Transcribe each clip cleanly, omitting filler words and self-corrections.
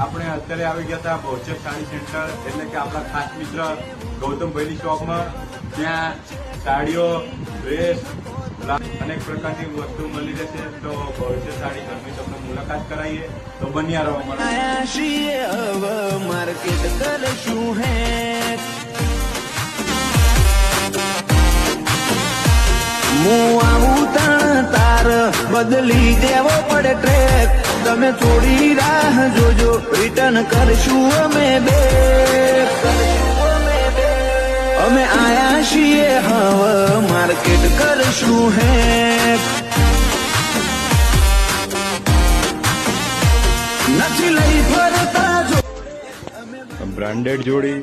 આપણે અત્યારે આવી ગયા હતા બહુચર સાડી સેન્ટર, એટલે કે આપણા ખાસ મિત્ર ગૌતમભાઈની શોપમાં. ત્યાં સાડીઓ, ડ્રેસ, અનેક પ્રકારની વસ્તુ મળી રહેશે. તો બહુચર સાડી ઘરની તમને મુલાકાત કરાવીએ, તો બન્યા રહો. માર્કેટ કરશું હે હું આવું તાર બદલી દેવો પડે ટ્રેક. તમે થોડી રાહ જોજો, રિટર્ન કરશું અમે બે. અમે આયા છીએ હવે માર્કેટ કરશું હે. નથી લઈ ફરતા જો બ્રાન્ડેડ જોડી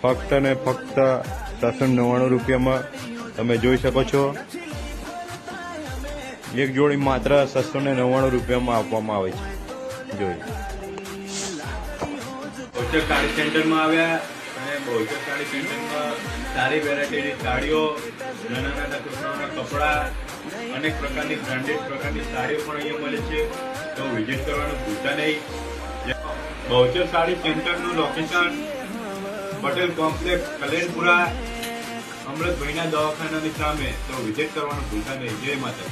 ફક્ત ને ફક્ત 699 રૂપિયામાં તમે જોઈ શકો છો. એક જોડી માત્ર 699 રૂપિયામાં આપવામાં આવે છે. જોઈ બહુચર સાડી સેન્ટરમાં આવ્યા અને બહુચર સાડી સેન્ટરમાં સારી વેરાયટીની સાડીઓ, નાના નાના છોકરાઓના કપડા, અનેક પ્રકારની બ્રાન્ડેડ પ્રકારની સાડીઓ પણ અહીંયા મળે છે. તો વિઝિટ કરવાનું ભૂલતા નહીં. બહુચર સાડી સેન્ટરનું લોકેશન પટેલ કોમ્પ્લેક્સ, કલેનપુરા, અમૃતભાઈના દવાખાનાની સામે. તો વિઝિટ કરવાનું ભૂલતા નહીં. જય માતા.